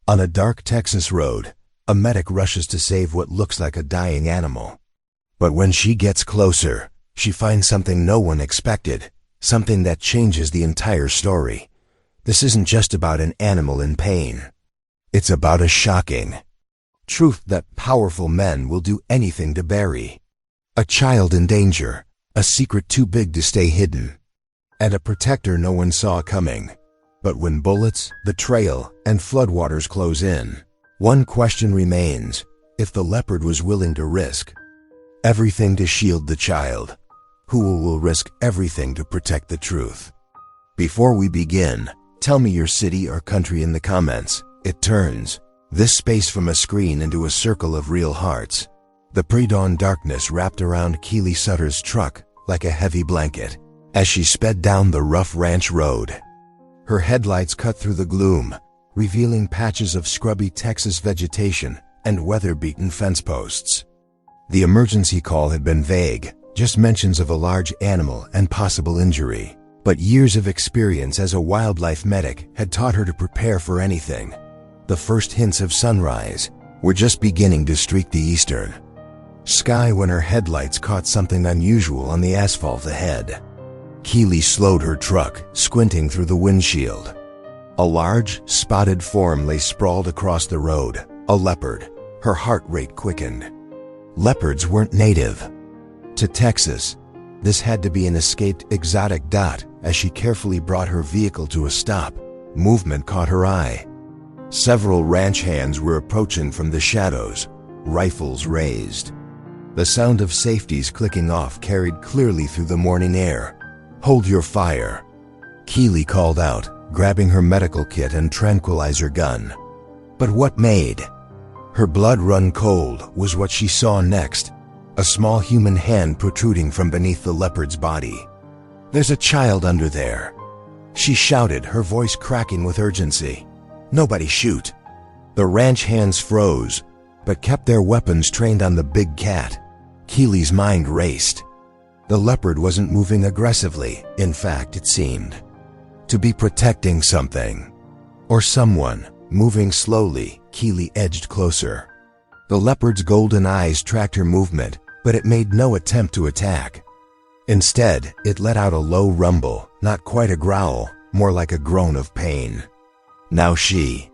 On a dark Texas road, a medic rushes to save what looks like a dying animal. But when she gets closer, she finds something no one expected, something that changes the entire story. This isn't just about an animal in pain. It's about a shocking truth that powerful men will do anything to bury. A child in danger, a secret too big to stay hidden, and a protector no one saw coming. But when bullets, betrayal, and floodwaters close in, one question remains: if the leopard was willing to risk everything to shield the child, who will risk everything to protect the truth? Before we begin, tell me your city or country in the comments. It turns this space from a screen into a circle of real hearts. The pre-dawn darkness wrapped around Keely Sutter's truck like a heavy blanket as she sped down the rough ranch road. Her headlights cut through the gloom, revealing patches of scrubby Texas vegetation and weather-beaten fence posts. The emergency call had been vague, just mentions of a large animal and possible injury. But years of experience as a wildlife medic had taught her to prepare for anything. The first hints of sunrise were just beginning to streak the eastern sky when her headlights caught something unusual on the asphalt ahead. Keely slowed her truck, squinting through the windshield. A large, spotted form lay sprawled across the road, a leopard. Her heart rate quickened. Leopards weren't native to Texas. This had to be an escaped exotic dot. As she carefully brought her vehicle to a stop, movement caught her eye. Several ranch hands were approaching from the shadows, rifles raised. The sound of safeties clicking off carried clearly through the morning air. "Hold your fire," Keely called out, grabbing her medical kit and tranquilizer gun. But what made her blood run cold was what she saw next: a small human hand protruding from beneath the leopard's body. "There's a child under there," she shouted, her voice cracking with urgency. "Nobody shoot." The ranch hands froze, but kept their weapons trained on the big cat. Keely's mind raced. The leopard wasn't moving aggressively. In fact, it seemed to be protecting something or someone. Moving slowly, Keely edged closer. The leopard's golden eyes tracked her movement, but it made no attempt to attack. Instead, it let out a low rumble, not quite a growl, more like a groan of pain. Now she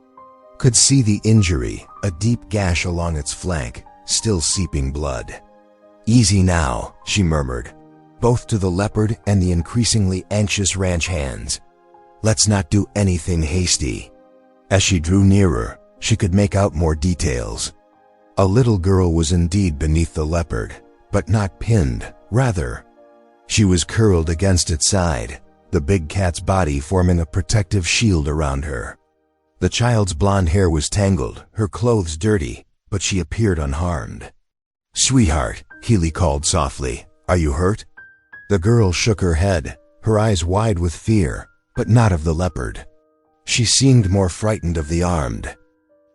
could see the injury, a deep gash along its flank, still seeping blood. "Easy now," she murmured, both to the leopard and the increasingly anxious ranch hands. "Let's not do anything hasty." As she drew nearer, she could make out more details. A little girl was indeed beneath the leopard, but not pinned. Rather, she was curled against its side, the big cat's body forming a protective shield around her. The child's blonde hair was tangled, her clothes dirty, but she appeared unharmed. "Sweetheart," Keely called softly, "are you hurt?" The girl shook her head, her eyes wide with fear, but not of the leopard. She seemed more frightened of the armed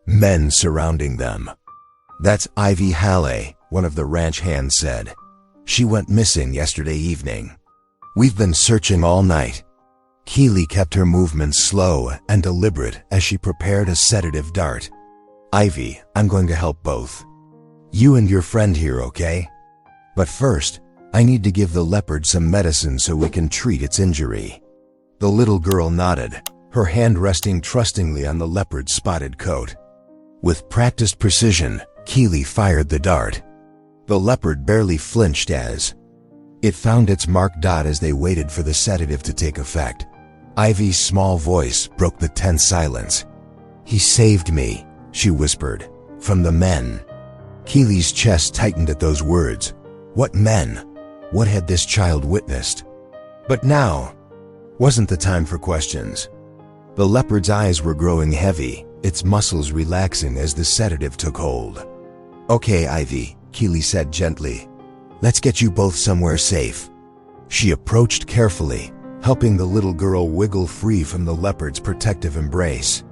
men surrounding them. "That's Ivy Halley," one of the ranch hands said. "She went missing yesterday evening. We've been searching all night." Keely kept her movements slow and deliberate as she prepared a sedative dart. "Ivy, I'm going to help both you and your friend here, okay? But first, I need to give the leopard some medicine so we can treat its injury." The little girl nodded, her hand resting trustingly on the leopard's spotted coat. With practiced precision, Keely fired the dart. The leopard barely flinched as it found its marked dot as they waited for the sedative to take effect. Ivy's small voice broke the tense silence. "He saved me," she whispered, "from the men." Keely's chest tightened at those words. What men? What had this child witnessed? But now wasn't the time for questions. The leopard's eyes were growing heavy, its muscles relaxing as the sedative took hold. "Okay, Ivy," Keely said gently. "Let's get you both somewhere safe." She approached carefully, helping the little girl wiggle free from the leopard's protective embrace.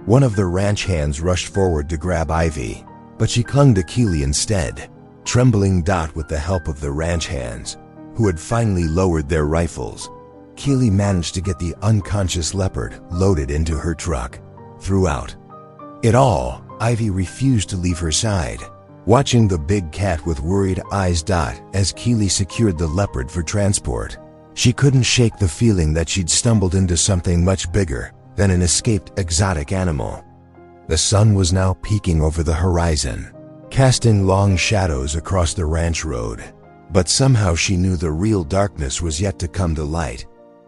One of the ranch hands rushed forward to grab Ivy, but she clung to Keely instead, trembling with the help of the ranch hands, who had finally lowered their rifles. Keely managed to get the unconscious leopard loaded into her truck. Throughout It all, Ivy refused to leave her side, watching the big cat with worried eyes. As Keely secured the leopard for transport, she couldn't shake the feeling that she'd stumbled into something much bigger than an escaped exotic animal. The sun was now peeking over the horizon, casting long shadows across the ranch road. But somehow she knew the real darkness was yet to come to light.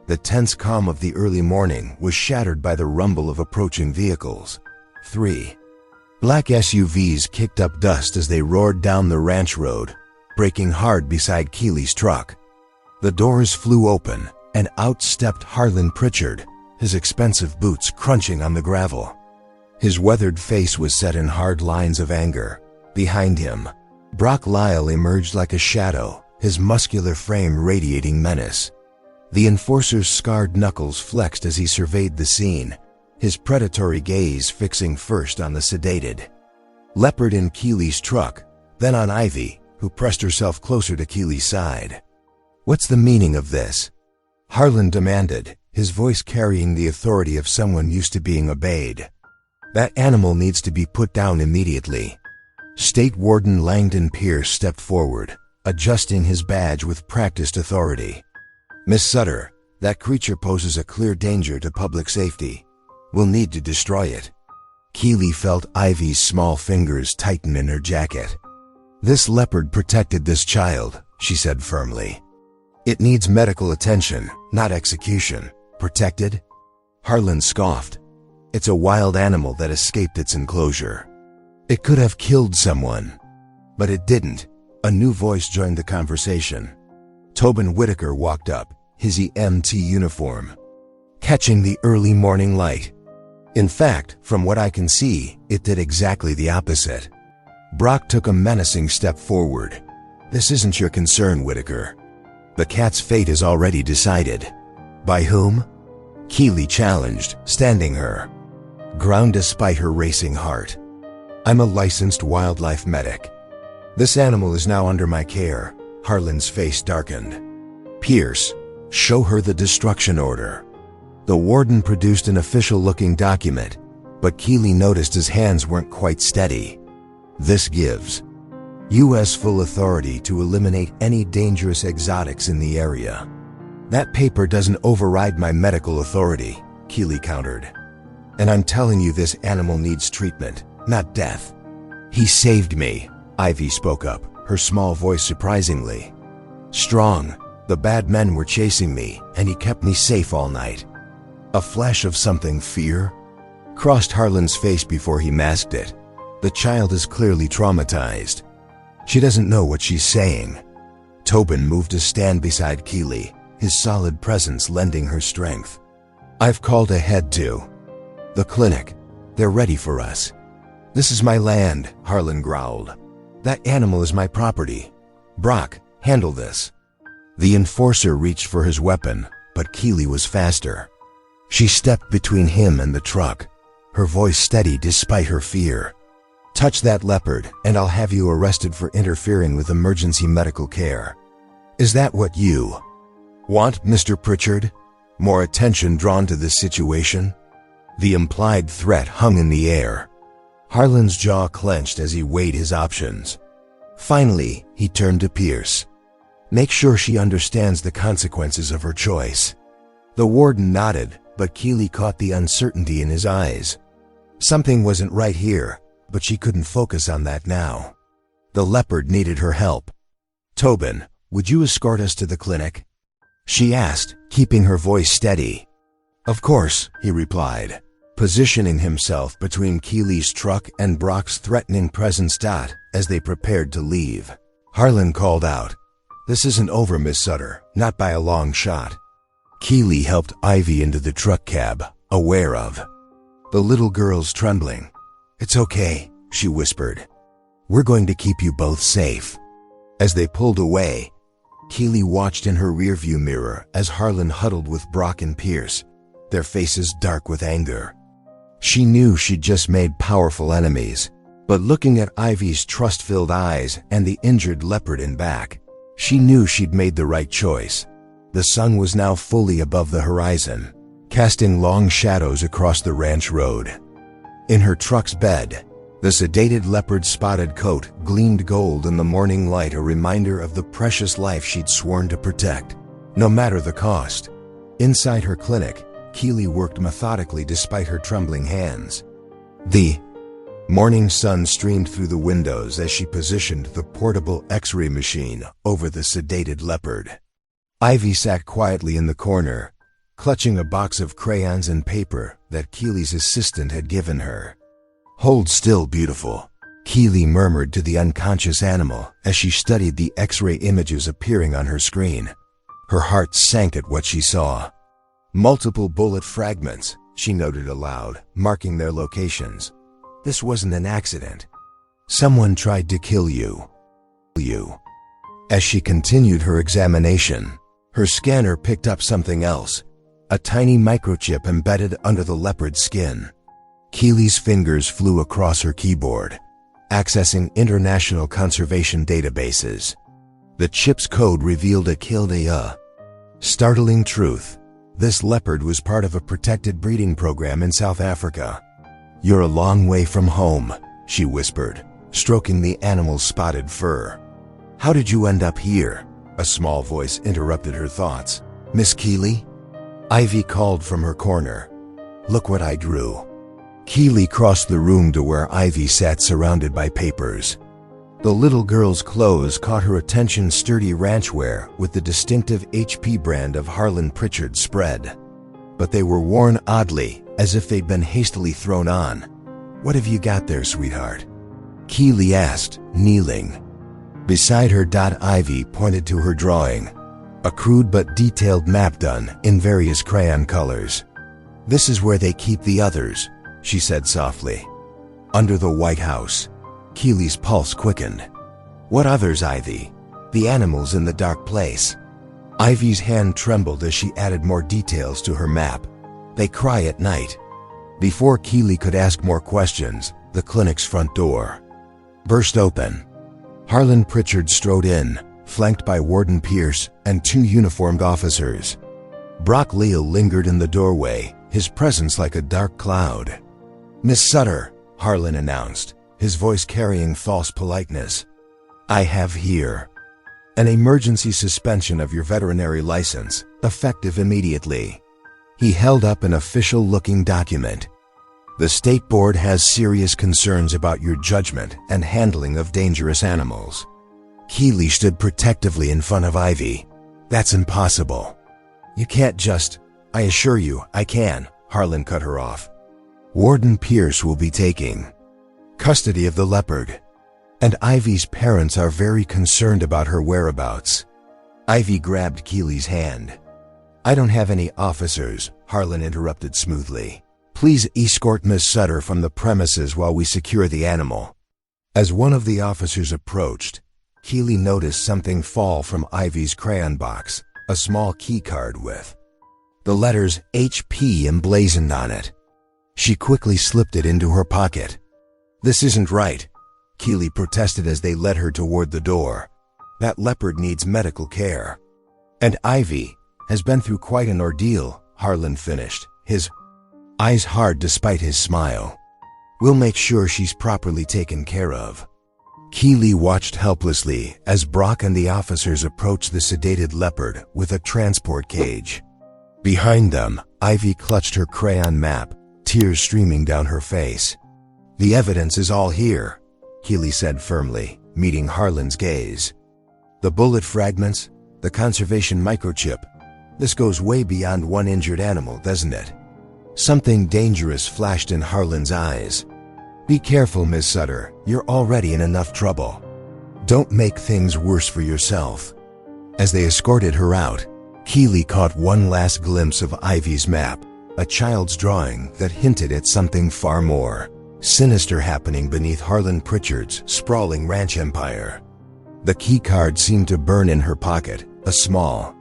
The tense calm of the early morning was shattered by the rumble of approaching vehicles. 3 black SUVs kicked up dust as they roared down the ranch road, braking hard beside Keely's truck. The doors flew open, and out stepped Harlan Pritchard, his expensive boots crunching on the gravel. His weathered face was set in hard lines of anger. Behind him, Brock Lyle emerged like a shadow, his muscular frame radiating menace. The enforcer's scarred knuckles flexed as he surveyed the scene, his predatory gaze fixing first on the sedated Leopard in Keely's truck, then on Ivy, who pressed herself closer to Keely's side. "What's the meaning of this?" Harlan demanded, his voice carrying the authority of someone used to being obeyed. "That animal needs to be put down immediately." State Warden Langdon Pierce stepped forward, adjusting his badge with practiced authority. "Miss Sutter, that creature poses a clear danger to public safety. We'll need to destroy it." Keely felt Ivy's small fingers tighten in her jacket. "This leopard protected this child," she said firmly. "It needs medical attention, not execution. Protected?" Harlan scoffed. "It's a wild animal that escaped its enclosure. It could have killed someone, but it didn't." A new voice joined the conversation. Tobin Whitaker walked up, his EMT uniform catching the early morning light. "In fact, from what I can see, it did exactly the opposite." Brock took a menacing step forward. "This isn't your concern, Whitaker. The cat's fate is already decided." "By whom?" Keely challenged, standing her ground despite her racing heart. "I'm a licensed wildlife medic. This animal is now under my care." Harlan's face darkened. "Pierce, show her the destruction order." The warden produced an official-looking document, but Keely noticed his hands weren't quite steady. "This gives U.S. full authority to eliminate any dangerous exotics in the area." "That paper doesn't override my medical authority," Keely countered. "And I'm telling you this animal needs treatment, not death." "He saved me," Ivy spoke up, her small voice surprisingly strong. "The bad men were chasing me, and he kept me safe all night." A flash of something fear crossed Harlan's face before he masked it. "The child is clearly traumatized. She doesn't know what she's saying." Tobin moved to stand beside Keely, his solid presence lending her strength. "I've called ahead to the clinic. They're ready for us." "This is my land," Harlan growled. "That animal is my property. Brock, handle this." The enforcer reached for his weapon, but Keely was faster. She stepped between him and the truck, her voice steady despite her fear. "Touch that leopard, and I'll have you arrested for interfering with emergency medical care." "Is that what you want, Mr. Pritchard? More attention drawn to this situation?" The implied threat hung in the air. Harlan's jaw clenched as he weighed his options. Finally, he turned to Pierce. "Make sure she understands the consequences of her choice." The warden nodded, but Keely caught the uncertainty in his eyes. Something wasn't right here, but she couldn't focus on that now. The leopard needed her help. "Tobin, would you escort us to the clinic?" she asked, keeping her voice steady. "Of course," he replied, positioning himself between Keely's truck and Brock's threatening presence. As they prepared to leave, Harlan called out, "This isn't over, Miss Sutter, not by a long shot." Keely helped Ivy into the truck cab, aware of the little girl's trembling. "It's okay," she whispered. "We're going to keep you both safe." As they pulled away, Keely watched in her rearview mirror as Harlan huddled with Brock and Pierce, their faces dark with anger. She knew she'd just made powerful enemies, but looking at Ivy's trust-filled eyes and the injured leopard in back, she knew she'd made the right choice. The sun was now fully above the horizon, casting long shadows across the ranch road. In her truck's bed, the sedated leopard's spotted coat gleamed gold in the morning light, a reminder of the precious life she'd sworn to protect, no matter the cost. Inside her clinic, Keely worked methodically despite her trembling hands. The morning sun streamed through the windows as she positioned the portable X-ray machine over the sedated leopard. Ivy sat quietly in the corner, clutching a box of crayons and paper that Keely's assistant had given her. "Hold still, beautiful," Keely murmured to the unconscious animal as she studied the X-ray images appearing on her screen. Her heart sank at what she saw. Multiple bullet fragments, she noted aloud, marking their locations. This wasn't an accident. Someone tried to kill you. As she continued her examination, her scanner picked up something else, a tiny microchip embedded under the leopard's skin. Keely's fingers flew across her keyboard, accessing international conservation databases. The chip's code revealed a startling truth. This leopard was part of a protected breeding program in South Africa. "You're a long way from home," she whispered, stroking the animal's spotted fur. "How did you end up here?" A small voice interrupted her thoughts. "Miss Keely?" Ivy called from her corner. "Look what I drew." Keely crossed the room to where Ivy sat surrounded by papers. The little girl's clothes caught her attention, sturdy ranchwear with the distinctive HP brand of Harlan Pritchard spread. But they were worn oddly, as if they'd been hastily thrown on. "What have you got there, sweetheart?" Keely asked, kneeling. Beside her, Ivy pointed to her drawing, a crude but detailed map done in various crayon colors. "This is where they keep the others," she said softly. "Under the White House." Keely's pulse quickened. "What others, Ivy?" "The animals in the dark place." Ivy's hand trembled as she added more details to her map. "They cry at night." Before Keely could ask more questions, the clinic's front door burst open. Harlan Pritchard strode in, flanked by Warden Pierce and 2 uniformed officers. Brock Leal lingered in the doorway, his presence like a dark cloud. "Miss Sutter," Harlan announced, his voice carrying false politeness. "I have here an emergency suspension of your veterinary license, effective immediately." He held up an official-looking document. "The state board has serious concerns about your judgment and handling of dangerous animals." Keely stood protectively in front of Ivy. "That's impossible. You can't just—" "I assure you, I can," Harlan cut her off. "Warden Pierce will be taking custody of the leopard, and Ivy's parents are very concerned about her whereabouts." Ivy grabbed Keely's hand. "I don't have any officers," Harlan interrupted smoothly. "Please escort Miss Sutter from the premises while we secure the animal." As one of the officers approached, Keely noticed something fall from Ivy's crayon box, a small key card with the letters HP emblazoned on it. She quickly slipped it into her pocket. "This isn't right," Keely protested as they led her toward the door. "That leopard needs medical care." "And Ivy has been through quite an ordeal," Harlan finished, his eyes hard despite his smile. "We'll make sure she's properly taken care of." Keely watched helplessly as Brock and the officers approached the sedated leopard with a transport cage. Behind them, Ivy clutched her crayon map, tears streaming down her face. "The evidence is all here," Keely said firmly, meeting Harlan's gaze. "The bullet fragments, the conservation microchip. This goes way beyond one injured animal, doesn't it?" Something dangerous flashed in Harlan's eyes. "Be careful, Miss Sutter. You're already in enough trouble. Don't make things worse for yourself." As they escorted her out, Keely caught one last glimpse of Ivy's map, a child's drawing that hinted at something far more sinister happening beneath Harlan Pritchard's sprawling ranch empire. The keycard seemed to burn in her pocket, a small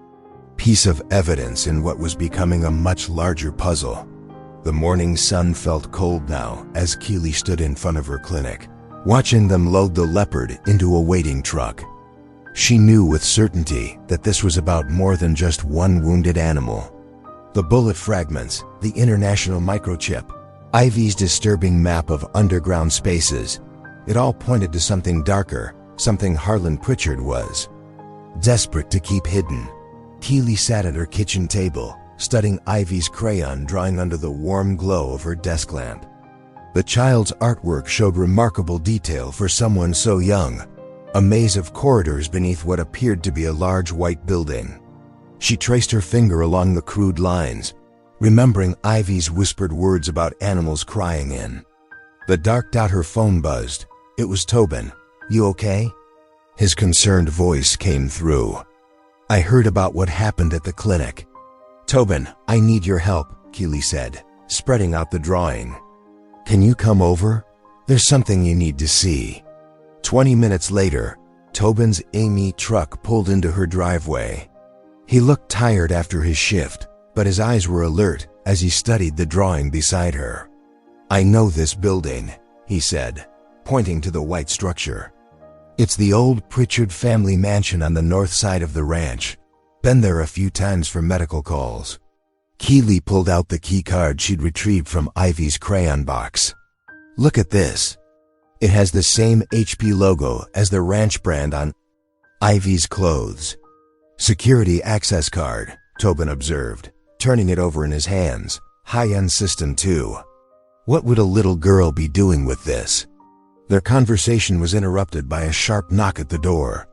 piece of evidence in what was becoming a much larger puzzle. The morning sun felt cold now as Keely stood in front of her clinic, watching them load the leopard into a waiting truck. She knew with certainty that this was about more than just one wounded animal. The bullet fragments, the international microchip, Ivy's disturbing map of underground spaces. It all pointed to something darker, something Harlan Pritchard was. Desperate to keep hidden, Keely sat at her kitchen table, studying Ivy's crayon drawing under the warm glow of her desk lamp. The child's artwork showed remarkable detail for someone so young, a maze of corridors beneath what appeared to be a large white building. She traced her finger along the crude lines, remembering Ivy's whispered words about animals crying in. The dark dot her phone buzzed. It was Tobin. "You okay?" His concerned voice came through. "I heard about what happened at the clinic." "Tobin, I need your help," Keely said, spreading out the drawing. "Can you come over? There's something you need to see." 20 minutes later, Tobin's Amy truck pulled into her driveway. He looked tired after his shift, but his eyes were alert as he studied the drawing beside her. "I know this building," he said, pointing to the white structure. "It's the old Pritchard family mansion on the north side of the ranch. Been there a few times for medical calls." Keely pulled out the key card she'd retrieved from Ivy's crayon box. "Look at this. It has the same HP logo as the ranch brand on Ivy's clothes." "Security access card," Tobin observed, turning it over in his hands. "High-end system too. What would a little girl be doing with this?" Their conversation was interrupted by a sharp knock at the door.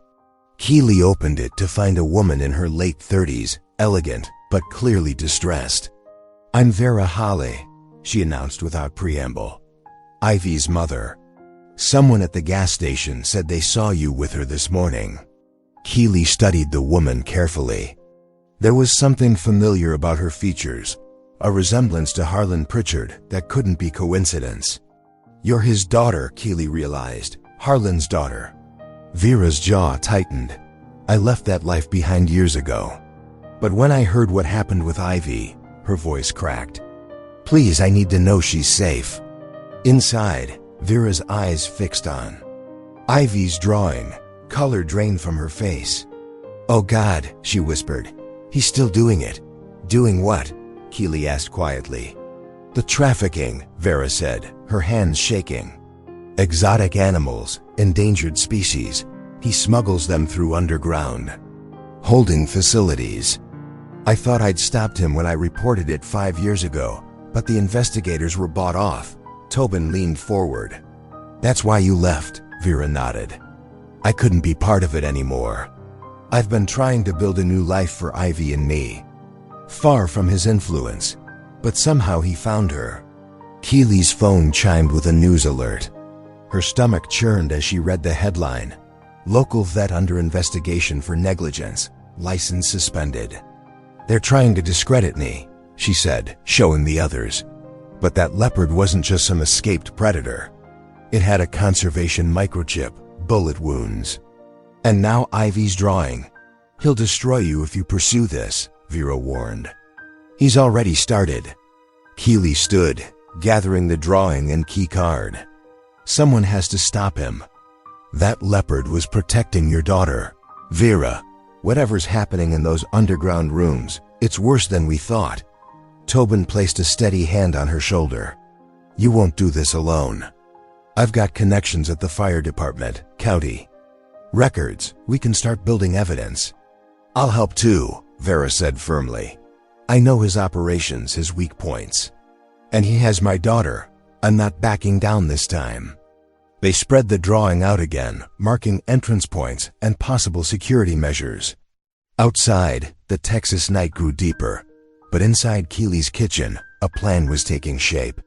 Keely opened it to find a woman in her late 30s, elegant but clearly distressed. "I'm Vera Holly," she announced without preamble. "Ivy's mother. Someone at the gas station said they saw you with her this morning." Keely studied the woman carefully. There was something familiar about her features, a resemblance to Harlan Pritchard that couldn't be coincidence. "You're his daughter," Keely realized. "Harlan's daughter." Vera's jaw tightened. "I left that life behind years ago. But when I heard what happened with Ivy," her voice cracked. "Please, I need to know she's safe." Inside, Vera's eyes fixed on Ivy's drawing, color drained from her face. "Oh God," she whispered. "He's still doing it." "Doing what?" Keely asked quietly. "The trafficking," Vera said, her hands shaking. "Exotic animals, endangered species. He smuggles them through underground holding facilities. I thought I'd stopped him when I reported it 5 years ago, but the investigators were bought off." Tobin leaned forward. "That's why you left," Vera nodded. "I couldn't be part of it anymore. I've been trying to build a new life for Ivy and me, far from his influence, but somehow he found her." Keely's phone chimed with a news alert. Her stomach churned as she read the headline: "Local vet under investigation for negligence, license suspended." "They're trying to discredit me," she said, showing the others. But that leopard wasn't just some escaped predator. It had a conservation microchip, bullet wounds. "And now Ivy's drawing. He'll destroy you if you pursue this," Vera warned. "He's already started." Keely stood, gathering the drawing and key card. "Someone has to stop him. That leopard was protecting your daughter. Vera, whatever's happening in those underground rooms, it's worse than we thought." Tobin placed a steady hand on her shoulder. "You won't do this alone. I've got connections at the fire department, county. Records, we can start building evidence." "I'll help too," Vera said firmly. "I know his operations, his weak points. And he has my daughter. I'm not backing down this time." They spread the drawing out again, marking entrance points and possible security measures. Outside, the Texas night grew deeper, but inside Keely's kitchen, a plan was taking shape.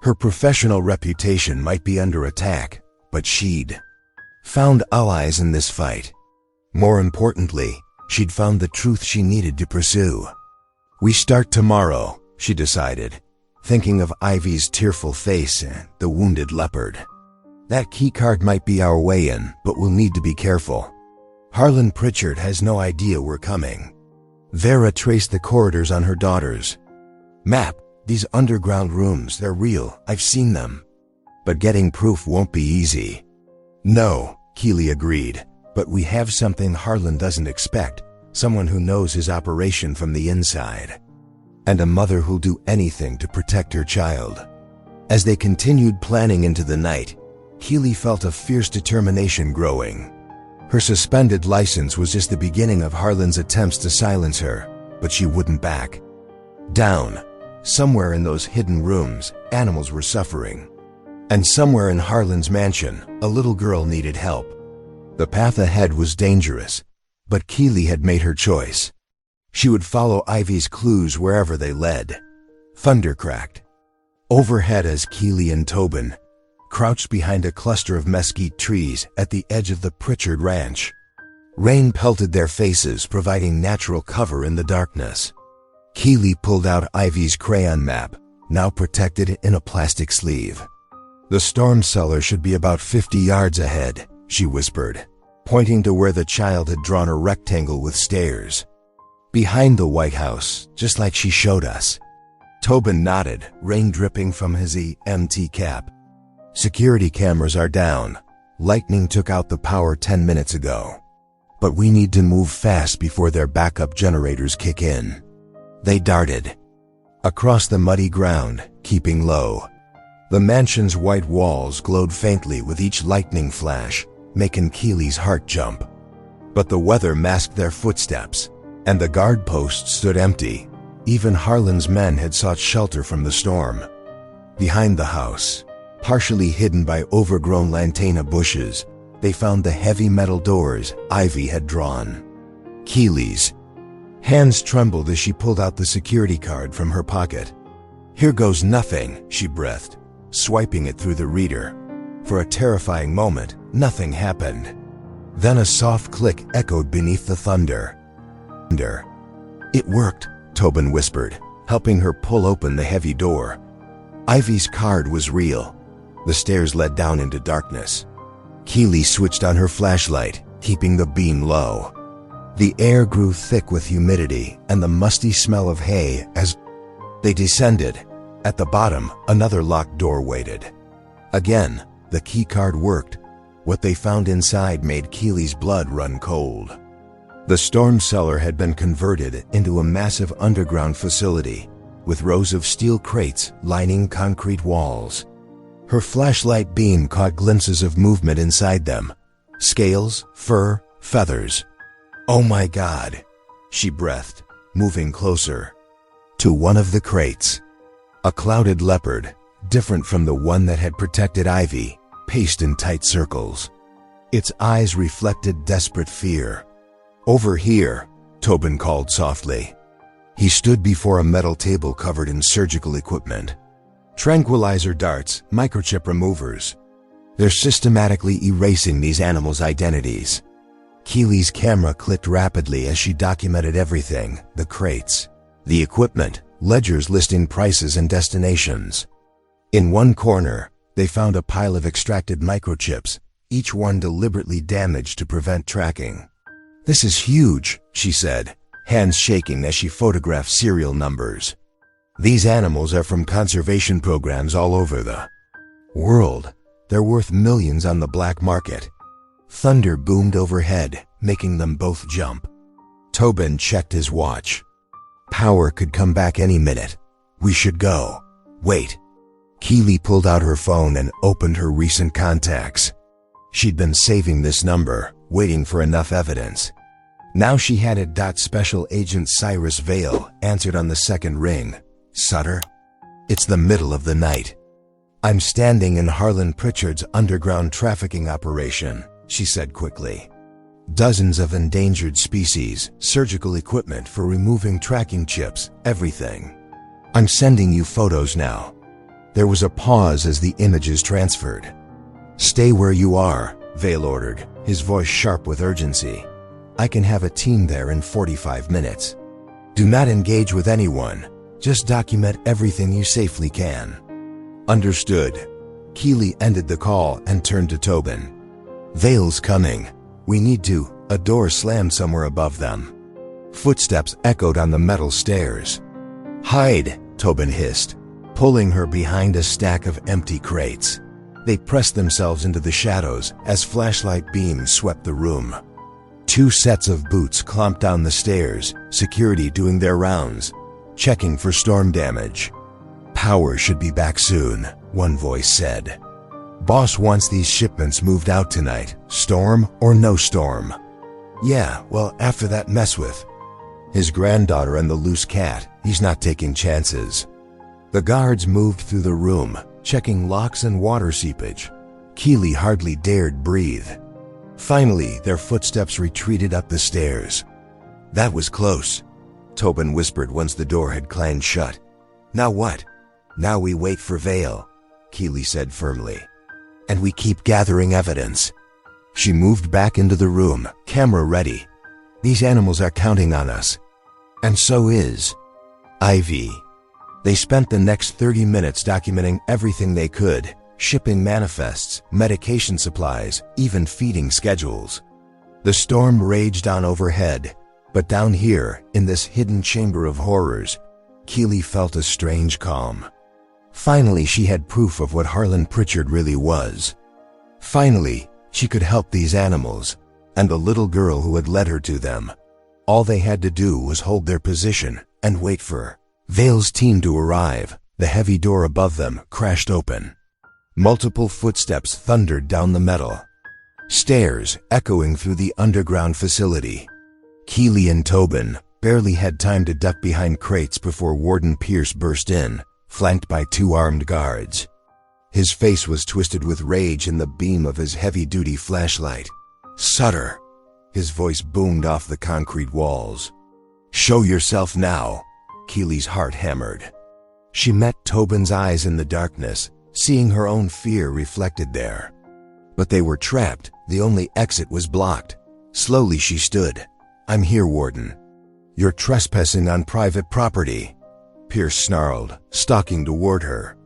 Her professional reputation might be under attack, but she'd found allies in this fight. More importantly, she'd found the truth she needed to pursue. "We start tomorrow," she decided, thinking of Ivy's tearful face and the wounded leopard. "That keycard might be our way in, but we'll need to be careful. Harlan Pritchard has no idea we're coming." Vera traced the corridors on her daughter's map. "These underground rooms, they're real. I've seen them. But getting proof won't be easy." "No," Keely agreed, "but we have something Harlan doesn't expect. Someone who knows his operation from the inside. And a mother who'll do anything to protect her child." As they continued planning into the night, Keely felt a fierce determination growing. Her suspended license was just the beginning of Harlan's attempts to silence her, but she wouldn't back down. Somewhere in those hidden rooms, animals were suffering. And somewhere in Harlan's mansion, a little girl needed help. The path ahead was dangerous, but Keely had made her choice. She would follow Ivy's clues wherever they led. Thunder cracked overhead as Keely and Tobin crouched behind a cluster of mesquite trees at the edge of the Pritchard Ranch. Rain pelted their faces, providing natural cover in the darkness. Keely pulled out Ivy's crayon map, now protected in a plastic sleeve. "The storm cellar should be about 50 yards ahead," she whispered, pointing to where the child had drawn a rectangle with stairs. "Behind the White House, just like she showed us." Tobin nodded, rain dripping from his empty cap. "Security cameras are down. Lightning took out the power 10 minutes ago. But we need to move fast before their backup generators kick in." They darted across the muddy ground, keeping low. The mansion's white walls glowed faintly with each lightning flash, making Keely's heart jump. But the weather masked their footsteps, and the guard post stood empty. Even Harlan's men had sought shelter from the storm. Behind the house, partially hidden by overgrown lantana bushes, they found the heavy metal doors Ivy had drawn. Keely's hands trembled as she pulled out the security card from her pocket. "Here goes nothing," she breathed, swiping it through the reader. For a terrifying moment, nothing happened. Then a soft click echoed beneath the thunder. "It worked," Tobin whispered, helping her pull open the heavy door. Ivy's card was real. The stairs led down into darkness. Keely switched on her flashlight, keeping the beam low. The air grew thick with humidity and the musty smell of hay as they descended. At the bottom, another locked door waited. Again, the key card worked. What they found inside made Keely's blood run cold. The storm cellar had been converted into a massive underground facility, with rows of steel crates lining concrete walls. Her flashlight beam caught glimpses of movement inside them. Scales, fur, feathers. "Oh my God," she breathed, moving closer to one of the crates. A clouded leopard, different from the one that had protected Ivy, paced in tight circles. Its eyes reflected desperate fear. "Over here," Tobin called softly. He stood before a metal table covered in surgical equipment. Tranquilizer darts, microchip removers. They're systematically erasing these animals' identities. Keely's camera clicked rapidly as she documented everything: the crates, the equipment, ledgers listing prices and destinations. In one corner, they found a pile of extracted microchips, each one deliberately damaged to prevent tracking. "This is huge," she said, hands shaking as she photographed serial numbers. "These animals are from conservation programs all over the world. They're worth millions on the black market." Thunder boomed overhead, making them both jump. Tobin checked his watch. "Power could come back any minute. We should go." "Wait." Keely pulled out her phone and opened her recent contacts. She'd been saving this number, waiting for enough evidence. Now she had it. Special Agent Cyrus Vale answered on the second ring. "Sutter?" "It's the middle of the night. I'm standing in Harlan Pritchard's underground trafficking operation," she said quickly. "Dozens of endangered species, surgical equipment for removing tracking chips, everything. I'm sending you photos now." There was a pause as the images transferred. "Stay where you are," Vale ordered, his voice sharp with urgency. "I can have a team there in 45 minutes. Do not engage with anyone. Just document everything you safely can." "Understood." Keely ended the call and turned to Tobin. "Vale's coming. We need to." A door slammed somewhere above them. Footsteps echoed on the metal stairs. "Hide," Tobin hissed, pulling her behind a stack of empty crates. They pressed themselves into the shadows as flashlight beams swept the room. 2 sets of boots clomped down the stairs, security doing their rounds, checking for storm damage. "Power should be back soon." one voice said. Boss wants these shipments moved out tonight, storm or no storm. Yeah, well, after that mess with his granddaughter and the loose cat, he's not taking chances. The guards moved through the room, checking locks and water seepage. Keely hardly dared breathe. Finally, their footsteps retreated up the stairs. That was close, Tobin whispered once the door had clanged shut. Now what? Now we wait for Vale, Keely said firmly. And we keep gathering evidence. She moved back into the room, camera ready. These animals are counting on us. And so is Ivy. They spent the next 30 minutes documenting everything they could, shipping manifests, medication supplies, even feeding schedules. The storm raged on overhead, but down here, in this hidden chamber of horrors, Keely felt a strange calm. Finally, she had proof of what Harlan Pritchard really was. Finally, she could help these animals, and the little girl who had led her to them. All they had to do was hold their position and wait for Vale's team to arrive. The heavy door above them crashed open. Multiple footsteps thundered down the metal, stairs echoing through the underground facility. Keely and Tobin barely had time to duck behind crates before Warden Pierce burst in, flanked by 2 armed guards. His face was twisted with rage in the beam of his heavy-duty flashlight. Sutter! His voice boomed off the concrete walls. Show yourself now, Keely's heart hammered. She met Tobin's eyes in the darkness, seeing her own fear reflected there. But they were trapped, the only exit was blocked. Slowly she stood. I'm here, Warden. You're trespassing on private property, Pierce snarled, stalking toward her.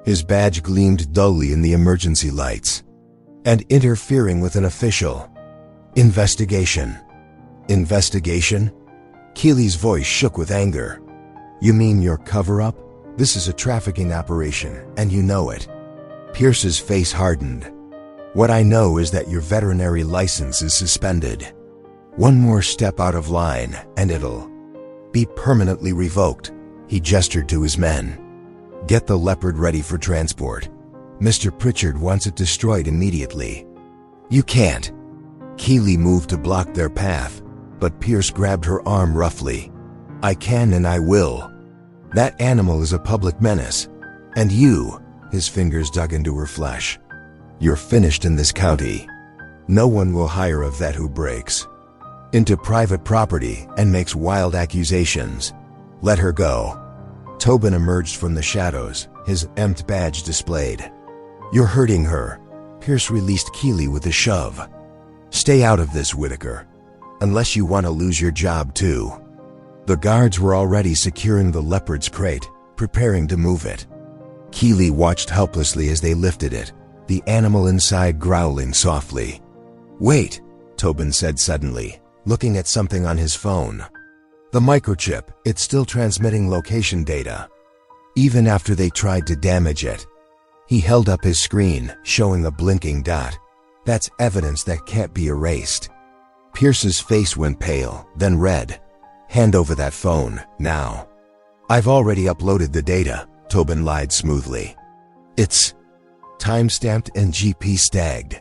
His badge gleamed dully in the emergency lights. And interfering with an official. Investigation. Investigation? Keely's voice shook with anger. You mean your cover-up? This is a trafficking operation, and you know it. Pierce's face hardened. What I know is that your veterinary license is suspended. One more step out of line, and it'll be permanently revoked. He gestured to his men. Get the Leopard ready for transport. Mr. Pritchard wants it destroyed immediately. You can't. Keely moved to block their path, but Pierce grabbed her arm roughly. I can and I will. That animal is a public menace. And you, his fingers dug into her flesh. You're finished in this county. No one will hire a vet who breaks into private property and makes wild accusations. Let her go. Tobin emerged from the shadows, his empty badge displayed. You're hurting her. Pierce released Keely with a shove. Stay out of this, Whitaker. Unless you want to lose your job too. The guards were already securing the Leopard's crate, preparing to move it. Keely watched helplessly as they lifted it, the animal inside growling softly. Wait, Tobin said suddenly, looking at something on his phone. The microchip, it's still transmitting location data. Even after they tried to damage it. He held up his screen, showing a blinking dot. That's evidence that can't be erased. Pierce's face went pale, then red. Hand over that phone, now. I've already uploaded the data, Tobin lied smoothly. It's time-stamped and GP tagged.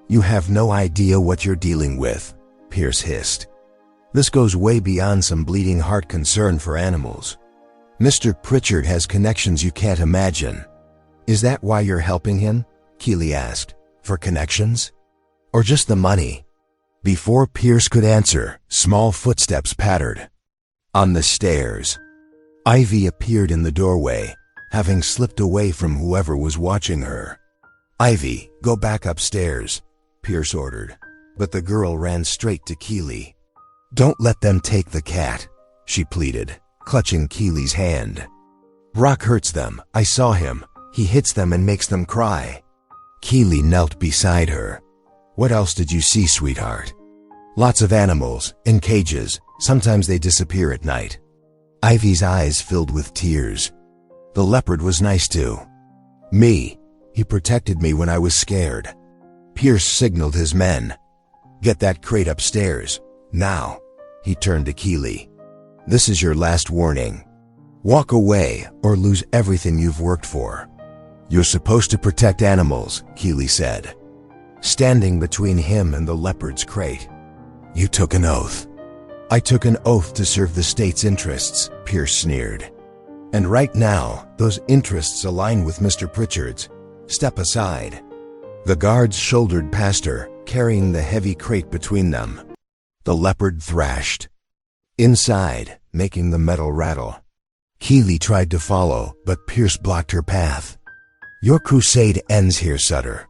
You have no idea what you're dealing with, Pierce hissed. This goes way beyond some bleeding heart concern for animals. Mr. Pritchard has connections you can't imagine. Is that why you're helping him? Keely asked. For connections? Or just the money? Before Pierce could answer, small footsteps pattered. On the stairs. Ivy appeared in the doorway, having slipped away from whoever was watching her. Ivy, go back upstairs, Pierce ordered, but the girl ran straight to Keely. Don't let them take the cat, she pleaded, clutching Keely's hand. Brock hurts them, I saw him. He hits them and makes them cry. Keely knelt beside her. What else did you see, sweetheart? Lots of animals, in cages. Sometimes they disappear at night. Ivy's eyes filled with tears. The leopard was nice too. Me. He protected me when I was scared. Pierce signaled his men. Get that crate upstairs. Now. He turned to Keely. This is your last warning. Walk away or lose everything you've worked for. "You're supposed to protect animals," Keely said, standing between him and the leopard's crate. "You took an oath." "I took an oath to serve the state's interests," Pierce sneered. "And right now, those interests align with Mr. Pritchard's. Step aside." The guards shouldered past her, carrying the heavy crate between them. The leopard thrashed inside, making the metal rattle. Keely tried to follow, but Pierce blocked her path. "Your crusade ends here, Sutter.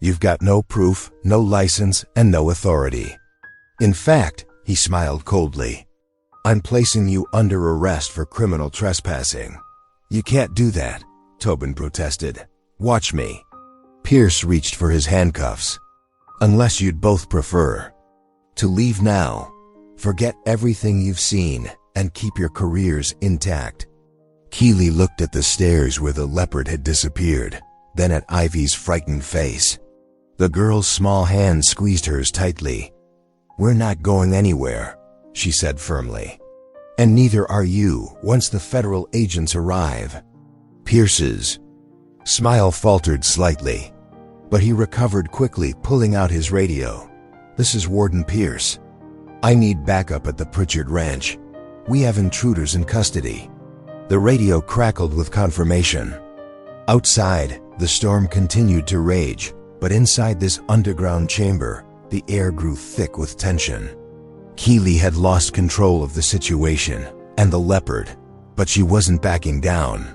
You've got no proof, no license, and no authority. In fact," he smiled coldly, "I'm placing you under arrest for criminal trespassing." "You can't do that," Tobin protested. "Watch me." Pierce reached for his handcuffs. "Unless you'd both prefer to leave now. Forget everything you've seen and keep your careers intact." Keely looked at the stairs where the leopard had disappeared, then at Ivy's frightened face. The girl's small hand squeezed hers tightly. "We're not going anywhere," she said firmly. "And neither are you once the federal agents arrive." Pierce's smile faltered slightly, but he recovered quickly, pulling out his radio. "This is Warden Pierce. I need backup at the Pritchard Ranch. We have intruders in custody." The radio crackled with confirmation. Outside, the storm continued to rage, but inside this underground chamber, the air grew thick with tension. Keely had lost control of the situation and the leopard, but she wasn't backing down.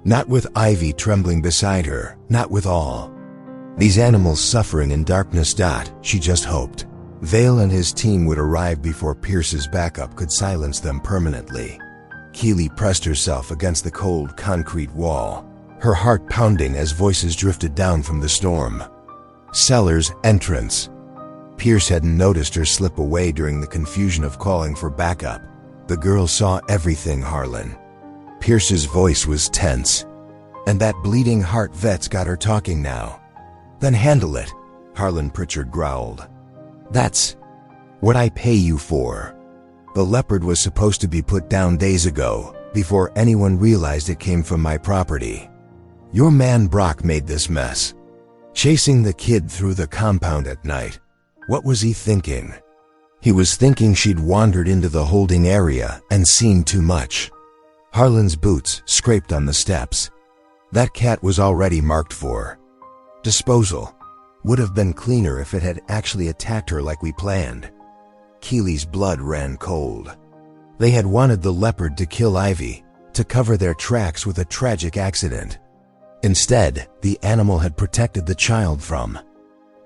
Not with Ivy trembling beside her, not with all these animals suffering in darkness. She just hoped Vale and his team would arrive before Pierce's backup could silence them permanently. Keely pressed herself against the cold concrete wall, her heart pounding as voices drifted down from the storm. Cellar's entrance. Pierce hadn't noticed her slip away during the confusion of calling for backup. The girl saw everything, Harlan. Pierce's voice was tense. "And that bleeding heart vet's got her talking now." "Then handle it," Harlan Pritchard growled. "That's what I pay you for." The leopard was supposed to be put down days ago, before anyone realized it came from my property. Your man Brock made this mess, chasing the kid through the compound at night. What was he thinking? He was thinking she'd wandered into the holding area and seen too much. Harlan's boots scraped on the steps. That cat was already marked for disposal. Would have been cleaner if it had actually attacked her like we planned. Keely's blood ran cold. They had wanted the leopard to kill Ivy, to cover their tracks with a tragic accident. Instead, the animal had protected the child from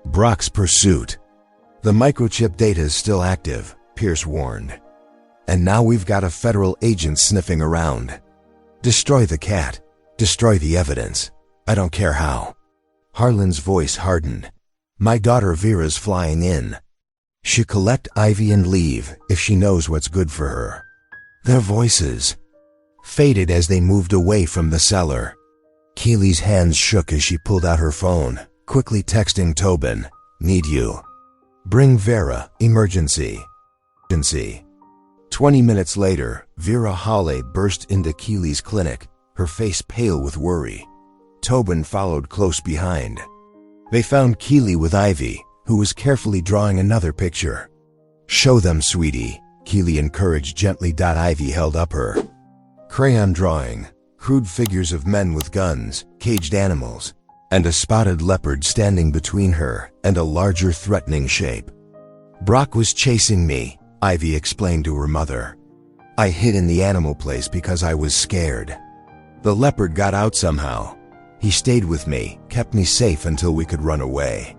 Brock's pursuit. "The microchip data is still active," Pierce warned. "And now we've got a federal agent sniffing around. Destroy the cat. Destroy the evidence. I don't care how." Harlan's voice hardened. "My daughter Vera's flying in. She'll collect Ivy and leave if she knows what's good for her." Their voices faded as they moved away from the cellar. Keely's hands shook as she pulled out her phone, quickly texting Tobin, "Need you. Bring Vera, emergency." 20 minutes later, Vera Hawley burst into Keely's clinic, her face pale with worry. Tobin followed close behind. They found Keely with Ivy, who was carefully drawing another picture. "Show them, sweetie," Keely encouraged gently. Ivy held up her crayon drawing, crude figures of men with guns, caged animals, and a spotted leopard standing between her and a larger threatening shape. "Brock was chasing me," Ivy explained to her mother. "I hid in the animal place because I was scared. The leopard got out somehow. He stayed with me, kept me safe until we could run away."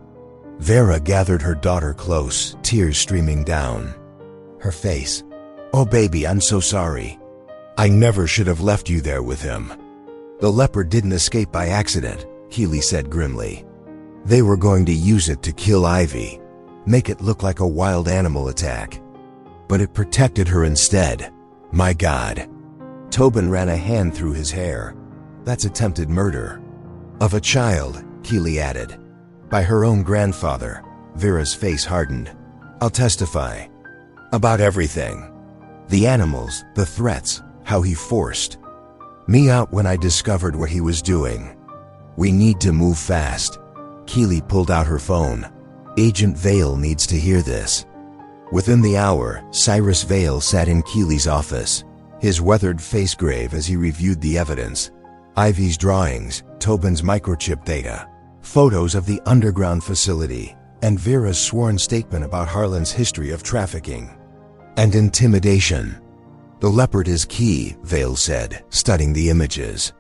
Vera gathered her daughter close, tears streaming down her face. "Oh baby, I'm so sorry. I never should have left you there with him." "The leopard didn't escape by accident," Keely said grimly. "They were going to use it to kill Ivy, make it look like a wild animal attack. But it protected her instead. My God." Tobin ran a hand through his hair. "That's attempted murder." "Of a child," Keely added. "By her own grandfather." Vera's face hardened. "I'll testify. About everything. The animals, the threats, how he forced me out when I discovered what he was doing. We need to move fast. Keely pulled out her phone. Agent Vale needs to hear this. Within the hour, Cyrus Vale sat in Keely's office, his weathered face grave as he reviewed the evidence. Ivy's drawings, Tobin's microchip data, photos of the underground facility, and Vera's sworn statement about Harlan's history of trafficking and intimidation. The Leopard is key, Vale said, studying the images.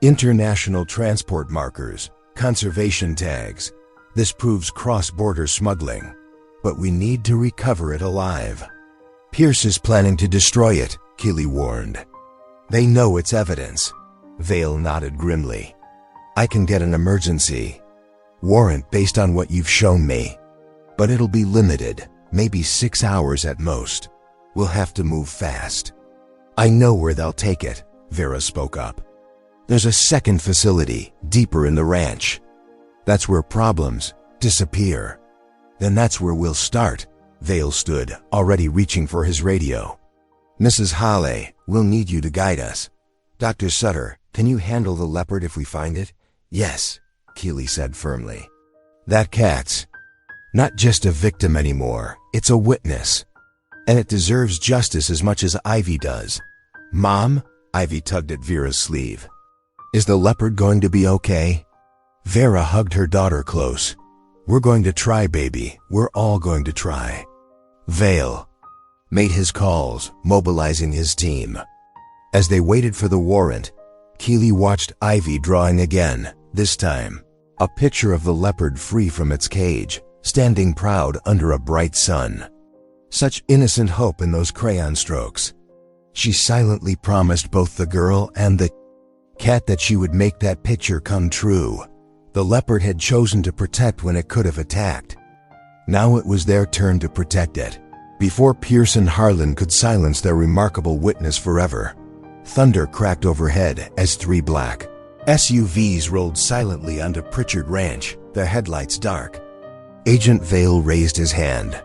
International transport markers, conservation tags. This proves cross-border smuggling. But we need to recover it alive. Pierce is planning to destroy it, Keely warned. They know it's evidence. Vale nodded grimly. I can get an emergency warrant based on what you've shown me. But it'll be limited, maybe 6 hours at most. We'll have to move fast. I know where they'll take it, Vera spoke up. There's a second facility, deeper in the ranch. That's where problems disappear. Then that's where we'll start. Vale stood, already reaching for his radio. Mrs. Halley, we'll need you to guide us. Dr. Sutter, can you handle the Leopard if we find it? Yes, Keely said firmly. That cat's not just a victim anymore, it's a witness. And it deserves justice as much as Ivy does. Mom? Ivy tugged at Vera's sleeve. Is the Leopard going to be okay? Vera hugged her daughter close. We're going to try, baby. We're all going to try. Vale made his calls, mobilizing his team. As they waited for the warrant, Keely watched Ivy drawing again, this time. A picture of the Leopard free from its cage, standing proud under a bright sun. Such innocent hope in those crayon strokes. She silently promised both the girl and the cat that she would make that picture come true. The Leopard had chosen to protect when it could have attacked. Now it was their turn to protect it. Before Pierce and Harlan could silence their remarkable witness forever, thunder cracked overhead as 3 black SUVs rolled silently onto Pritchard Ranch, their headlights dark. Agent Vale raised his hand,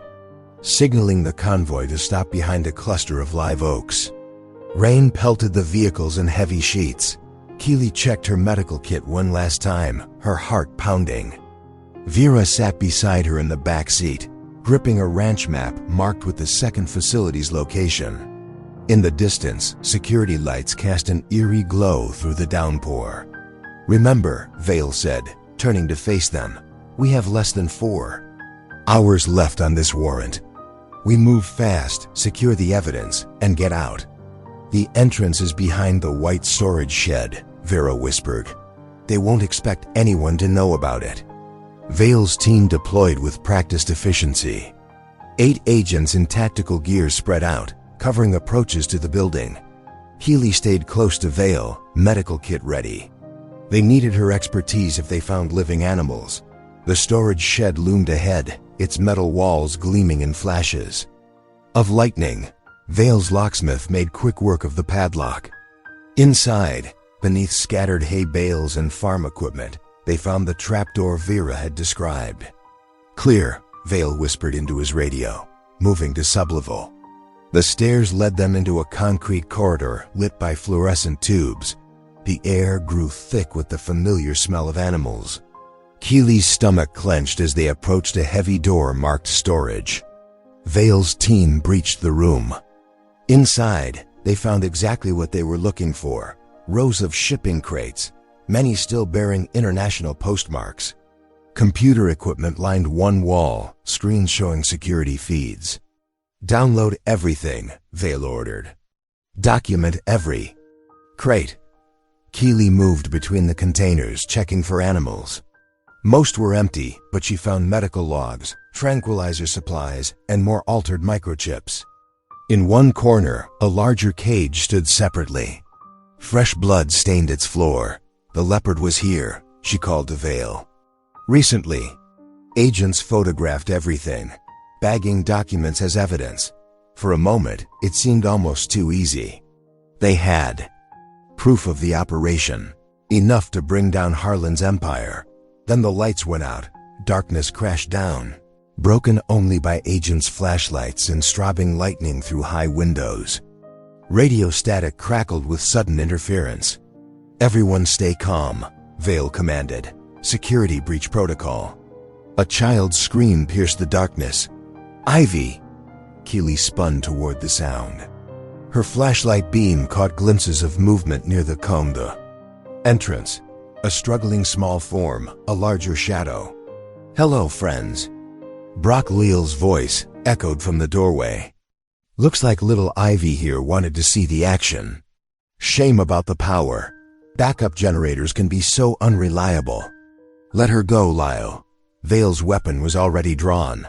signaling the convoy to stop behind a cluster of live oaks. Rain pelted the vehicles in heavy sheets. Keely checked her medical kit one last time, her heart pounding. Vera sat beside her in the back seat, gripping a ranch map marked with the second facility's location. In the distance, security lights cast an eerie glow through the downpour. Remember, Vale said, turning to face them, we have less than 4 hours left on this warrant. We move fast, secure the evidence, and get out. The entrance is behind the white storage shed, Vera whispered. They won't expect anyone to know about it. Vale's team deployed with practiced efficiency. 8 agents in tactical gear spread out, covering approaches to the building. Keely stayed close to Vale, medical kit ready. They needed her expertise if they found living animals. The storage shed loomed ahead, its metal walls gleaming in flashes of lightning. Vale's locksmith made quick work of the padlock. Inside, beneath scattered hay bales and farm equipment, they found the trapdoor Vera had described. Clear, Vale whispered into his radio, moving to sublevel. The stairs led them into a concrete corridor lit by fluorescent tubes. The air grew thick with the familiar smell of animals. Keely's stomach clenched as they approached a heavy door marked storage. Vale's team breached the room. Inside, they found exactly what they were looking for. Rows of shipping crates, many still bearing international postmarks. Computer equipment lined one wall, screens showing security feeds. Download everything, Vale ordered. Document every crate. Keely moved between the containers, checking for animals. Most were empty, but she found medical logs, tranquilizer supplies, and more altered microchips. In one corner, a larger cage stood separately. Fresh blood stained its floor. The Leopard was here, she called to Vale. Recently, agents photographed everything, bagging documents as evidence. For a moment, it seemed almost too easy. They had proof of the operation, enough to bring down Harlan's empire. Then the lights went out, darkness crashed down, broken only by agents' flashlights and strobing lightning through high windows. Radio static crackled with sudden interference. Everyone stay calm, Vale commanded. Security breach protocol. A child's scream pierced the darkness. Ivy! Keely spun toward the sound. Her flashlight beam caught glimpses of movement near the combe. Entrance. A struggling small form, a larger shadow. Hello, friends. Brock Leal's voice echoed from the doorway. Looks like little Ivy here wanted to see the action. Shame about the power. Backup generators can be so unreliable. Let her go, Lyle. Vale's weapon was already drawn.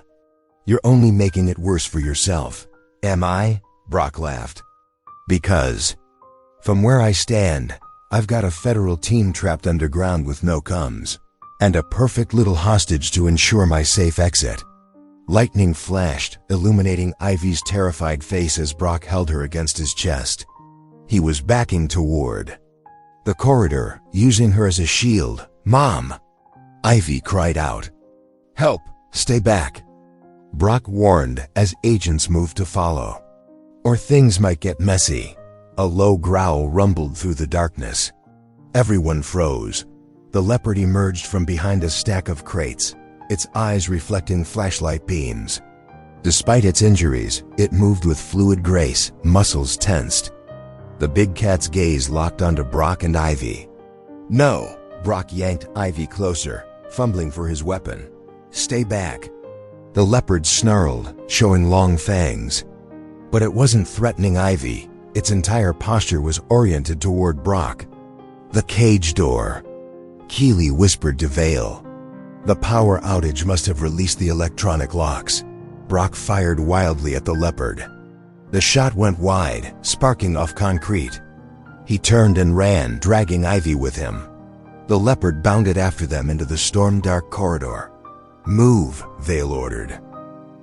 You're only making it worse for yourself. Am I? Brock laughed. Because, from where I stand, I've got a federal team trapped underground with no coms, and a perfect little hostage to ensure my safe exit. Lightning flashed, illuminating Ivy's terrified face as Brock held her against his chest. He was backing toward the corridor, using her as a shield. Mom! Ivy cried out. Help! Stay back! Brock warned as agents moved to follow. Or things might get messy. A low growl rumbled through the darkness. Everyone froze. The Leopard emerged from behind a stack of crates, its eyes reflecting flashlight beams. Despite its injuries, it moved with fluid grace, muscles tensed. The big cat's gaze locked onto Brock and Ivy. No! Brock yanked Ivy closer, fumbling for his weapon. Stay back. The Leopard snarled, showing long fangs. But it wasn't threatening Ivy. Its entire posture was oriented toward Brock. The cage door. Keely whispered to Vale. The power outage must have released the electronic locks. Brock fired wildly at the Leopard. The shot went wide, sparking off concrete. He turned and ran, dragging Ivy with him. The Leopard bounded after them into the storm-dark corridor. Move, Vale ordered.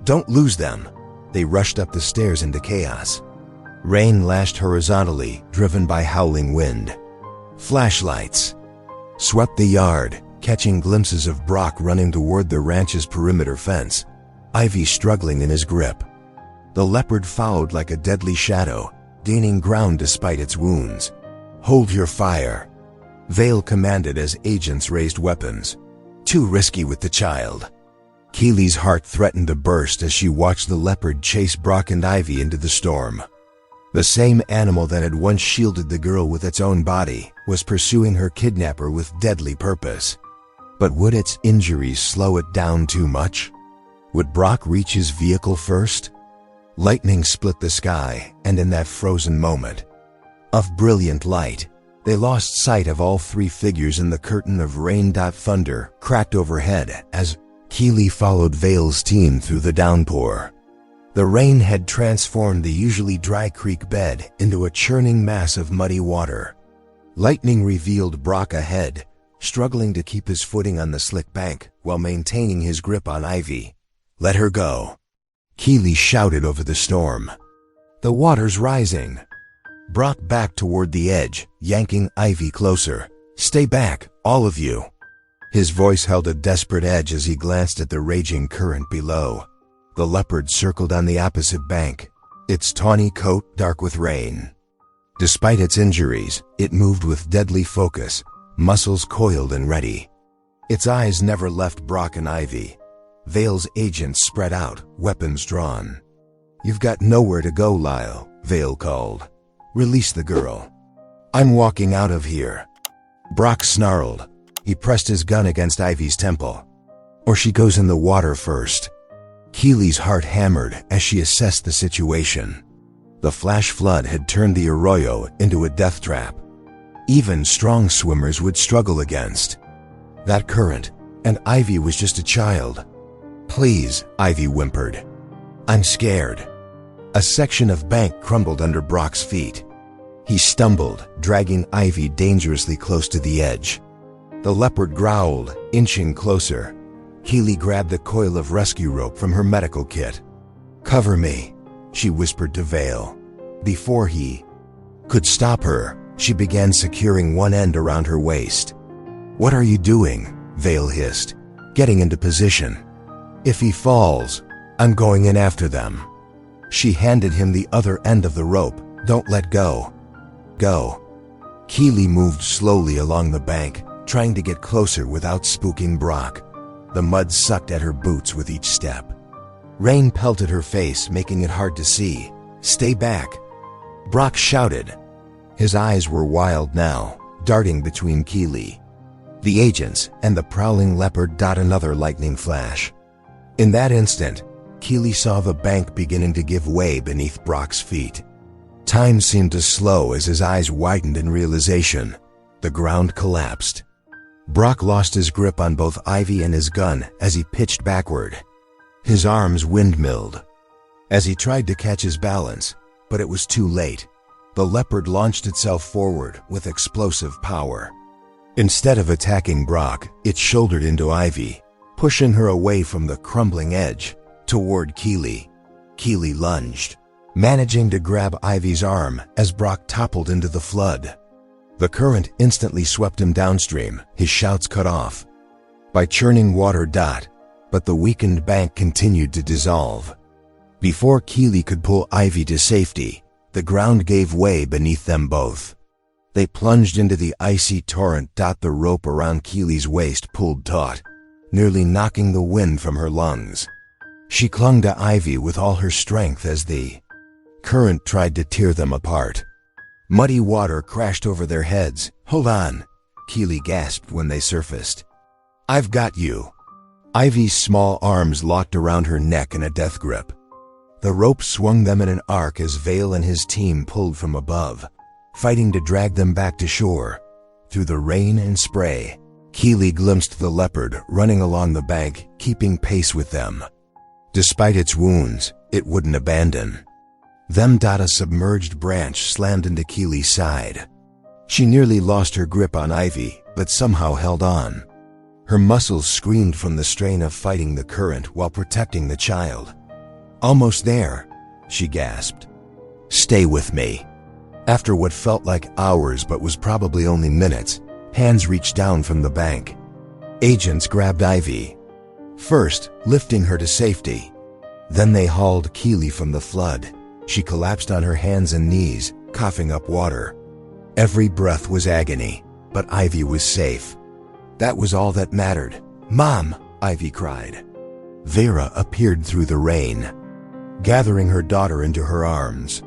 Don't lose them. They rushed up the stairs into chaos. Rain lashed horizontally, driven by howling wind. Flashlights swept the yard, catching glimpses of Brock running toward the ranch's perimeter fence, Ivy struggling in his grip. The Leopard followed like a deadly shadow, gaining ground despite its wounds. Hold your fire, Vale commanded as agents raised weapons. Too risky with the child. Keely's heart threatened to burst as she watched the Leopard chase Brock and Ivy into the storm. The same animal that had once shielded the girl with its own body was pursuing her kidnapper with deadly purpose. But would its injuries slow it down too much? Would Brock reach his vehicle first? Lightning split the sky, and in that frozen moment of brilliant light, they lost sight of all three figures in the curtain of rain. Thunder cracked overhead as Keely followed Vale's team through the downpour. The rain had transformed the usually dry creek bed into a churning mass of muddy water. Lightning revealed Brock ahead, struggling to keep his footing on the slick bank while maintaining his grip on Ivy. Let her go, Keely shouted over the storm. The water's rising. Brock backed toward the edge, yanking Ivy closer. Stay back, all of you. His voice held a desperate edge as he glanced at the raging current below. The Leopard circled on the opposite bank, its tawny coat dark with rain. Despite its injuries, it moved with deadly focus, muscles coiled and ready. Its eyes never left Brock and Ivy. Vale's agents spread out, weapons drawn. You've got nowhere to go, Lyle, Vale called. Release the girl. I'm walking out of here. Brock snarled. He pressed his gun against Ivy's temple. Or she goes in the water first. Keely's heart hammered as she assessed the situation. The flash flood had turned the arroyo into a death trap. Even strong swimmers would struggle against that current, and Ivy was just a child. Please, Ivy whimpered. I'm scared. A section of bank crumbled under Brock's feet. He stumbled, dragging Ivy dangerously close to the edge. The Leopard growled, inching closer. Keely grabbed the coil of rescue rope from her medical kit. Cover me, she whispered to Vale. Before he could stop her, she began securing one end around her waist. What are you doing? Vale hissed, getting into position. If he falls, I'm going in after them. She handed him the other end of the rope. Don't let go. Go. Keely moved slowly along the bank, trying to get closer without spooking Brock. The mud sucked at her boots with each step. Rain pelted her face, making it hard to see. "Stay back!" Brock shouted. His eyes were wild now, darting between Keely, the agents, and the prowling leopard. Another lightning flash. In that instant, Keely saw the bank beginning to give way beneath Brock's feet. Time seemed to slow as his eyes widened in realization. The ground collapsed. Brock lost his grip on both Ivy and his gun as he pitched backward. His arms windmilled as he tried to catch his balance, but it was too late. The leopard launched itself forward with explosive power. Instead of attacking Brock, it shouldered into Ivy, pushing her away from the crumbling edge toward Keely. Keely lunged, managing to grab Ivy's arm as Brock toppled into the flood. The current instantly swept him downstream, his shouts cut off by churning water. But the weakened bank continued to dissolve. Before Keely could pull Ivy to safety, the ground gave way beneath them both. They plunged into the icy torrent. The rope around Keely's waist pulled taut, nearly knocking the wind from her lungs. She clung to Ivy with all her strength as the current tried to tear them apart. Muddy water crashed over their heads. "Hold on," Keely gasped when they surfaced. "I've got you." Ivy's small arms locked around her neck in a death grip. The rope swung them in an arc as Vale and his team pulled from above, fighting to drag them back to shore. Through the rain and spray, Keely glimpsed the leopard running along the bank, keeping pace with them. Despite its wounds, it wouldn't abandon them. A submerged branch slammed into Keely's side. She nearly lost her grip on Ivy, but somehow held on. Her muscles screamed from the strain of fighting the current while protecting the child. "Almost there," she gasped. "Stay with me." After what felt like hours but was probably only minutes, hands reached down from the bank. Agents grabbed Ivy, first lifting her to safety. Then they hauled Keely from the flood. She collapsed on her hands and knees, coughing up water. Every breath was agony, but Ivy was safe. That was all that mattered. "Mom!" Ivy cried. Vera appeared through the rain, gathering her daughter into her arms.